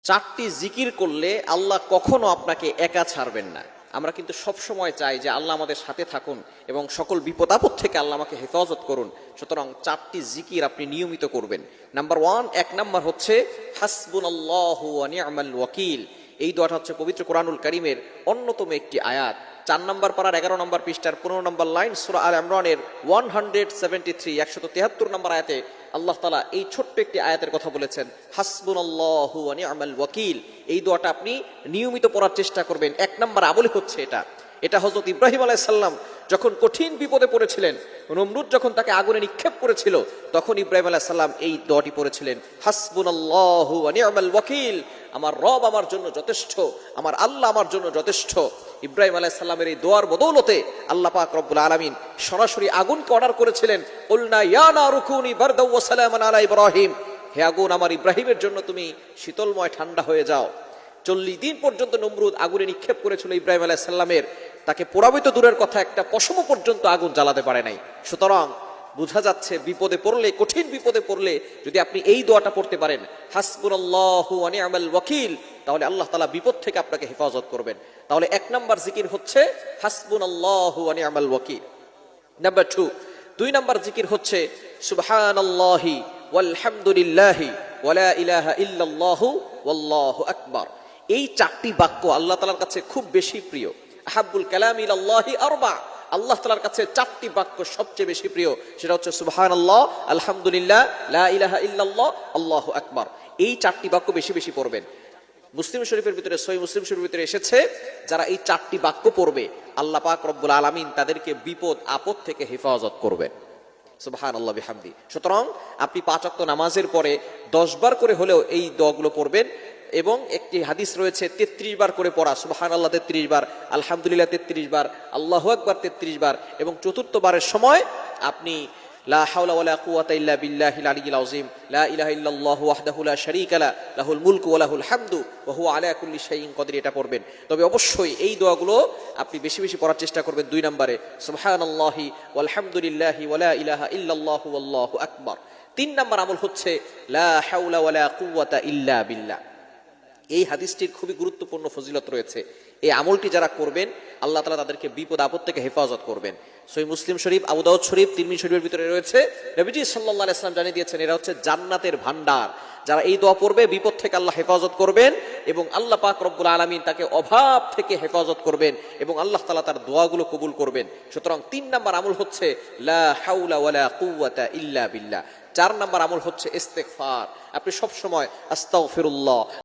চারটি জিকির করলে আল্লাহ কখনো আপনাকে একা ছাড়বেন না। আমরা কিন্তু সব সময় চাই যে আল্লাহ আমাদের সাথে থাকুন এবং সকল বিপদ আপদ থেকে আল্লাহ আমাকে হেফাজত করুন। সুতরাং চারটি জিকির আপনি নিয়মিত করবেন। নাম্বার 1, 1 নাম্বার হচ্ছে হাসবুনাল্লাহু ওয়া নি'মাল ওয়াকিল। এই দোয়াটা হচ্ছে পবিত্র কোরআনুল কারীমের অন্যতম একটি আয়াত। 4 নম্বর পারার 11 নম্বর পৃষ্ঠার 15 নম্বর লাইন সূরা আল ইমরানের 173 নম্বর আয়াতে আল্লাহ তাআলা এই ছোট্ট একটি আয়াতের কথা বলেছেন, হাসবুনাল্লাহু ওয়া নি'মাল ওয়াকিল। এই দোয়াটা আপনি নিয়মিত পড়ার চেষ্টা করবেন। 1 নম্বর আমল হচ্ছে এটা হযরত ইব্রাহিম আলাইহিস সালাম যখন কঠিন বিপদে পড়েছিলেন, নমরুদ যখন তাকে আগুনে নিক্ষেপ করেছিল, তখন ইব্রাহিম আলাইহিস সালাম এই দোয়াটি পড়েছিলেন, হাসবুনাল্লাহু ওয়া নি'মাল ওয়াকিল। আমার রব আমার জন্য যথেষ্ট, আমার আল্লাহ আমার জন্য যথেষ্ট। ইব্রাহিম আলাইহিস সালামের এই দোয়ার বদৌলতে আল্লাহ পাক রব্বুল আলামিন সরাসরি আগুনকে অর্ডার করেছিলেন, কুলনা ইয়া নারু কুনি বারদাও ওয়া সালামান আলা ইব্রাহিম। হে আগুন, আমার ইব্রাহিমের জন্য তুমি শীতলময় ঠান্ডা হয়ে যাও। 40 দিন পর্যন্ত নমরুদ আগুনে নিক্ষেপ করেছিল ইব্রাহিম আলাইহিস সালামের, তাকে পোড়াবিত দূরের কথা একটা পশম পর্যন্ত আগুন জ্বালাতে পারে নাই। সুতরাং বোঝা যাচ্ছে বিপদে পড়লে, কঠিন বিপদে পড়লে যদি আপনি এই দোয়াটা পড়তে পারেন, হাসবুনাল্লাহু ওয়া নি'মাল ওয়াকিল, তাহলে আল্লাহ তাআলা বিপদ থেকে আপনাকে হেফাজত করবেন। তাহলে 1 নাম্বার জিকির হচ্ছে হাসবুনাল্লাহু ওয়া নি'মাল ওয়াকিল। নাম্বার 2 নাম্বার জিকির হচ্ছে সুবহানাল্লাহি ওয়ালহামদুলিল্লাহি ওয়া লা ইলাহা ইল্লাল্লাহু ওয়াল্লাহু আকবার। এই 4টি বাক্য আল্লাহ তাআলার কাছে খুব বেশি প্রিয়। আহাব্বুল কালামি ইলাল্লাহি আরবা। আল্লাহ তাআলার কাছে 4টি বাক্য সবচেয়ে বেশি প্রিয়। সেটা হচ্ছে সুবহানাল্লাহ, আলহামদুলিল্লাহ, লা ইলাহা ইল্লাল্লাহ, আল্লাহু আকবার। এই 4টি বাক্য বেশি বেশি পড়বেন। মুসলিম শরীফের ভিতরে, সহিহ মুসলিম শরীফের ভিতরে এসেছে, যারা এই 4টি বাক্য পড়বে আল্লাহ পাক রব্বুল আলামিন তাদেরকে বিপদ আপদ থেকে হেফাজত করবেন। সুবহানাল্লাহ বিহামদি। সুতরাং আপনি 5 ওয়াক্ত নামাজের পরে 10 বার করে হলেও এই দোয়াগুলো পড়বেন। এবং একটি হাদিস রয়েছে 33 বার করে পড়া, সুবহানাল্লাহ 33 বার, আলহামদুলিল্লাহ 33 বার, আল্লাহু আকবার 33 বার, এবং চতুর্থ বারের সময় আপনি লা হাওলা ওয়ালা কুওয়াতা ইল্লা বিল্লাহিল আলিয়্যিল আযীম, লা ইলাহা ইল্লাল্লাহু ওয়াহদাহু লা শারীকা লা, লাহুল মুলকু ওয়া লাহুল হামদু ওয়া হুয়া আলা কুল্লি শাইইন কাদির, এটা পড়বেন। তবে অবশ্যই এই দোয়াগুলো আপনি বেশি বেশি পড়ার চেষ্টা করবেন। 2 নম্বরে সুবহানাল্লাহি ওয়ালহামদুলিল্লাহি ওয়া লা ইলাহা ইল্লাল্লাহু ওয়াল্লাহু আকবার। 3 নম্বর আমল হচ্ছে লা হাওলা ওয়ালা কুওয়াতা ইল্লা বিল্লাহ। এই হাদিসটির খুবই গুরুত্বপূর্ণ ফজিলত রয়েছে। এই আমলটি যারা করবেন আল্লাহ তাআলা তাদেরকে বিপদ আপদ থেকে হেফাজত করবেন। সহিহ মুসলিম শরীফ, আবু দাউদ শরীফ, তিরমিজি শরীফের ভিতরে রয়েছে। নবীজি সাল্লাল্লাহু আলাইহি ওয়াসাল্লাম জানিয়ে দিয়েছেন এরা হচ্ছে জান্নাতের ভান্ডার। যারা এই দোয়া পড়বে বিপদ থেকে আল্লাহ হেফাজত করবেন এবং আল্লাহ পাক রব্বুল আলামিন তাকে অভাব থেকে হেফাজত করবেন এবং আল্লাহ তাআলা তার দোয়াগুলো কবুল করবেন। সুতরাং 3 নম্বর আমল হচ্ছে লা হাওলা ওয়ালা কুওয়াতা ইল্লা বিল্লাহ। 4 নম্বর আমল হচ্ছে ইস্তেগফার। আপনি সব সময় আস্তাগফিরুল্লাহ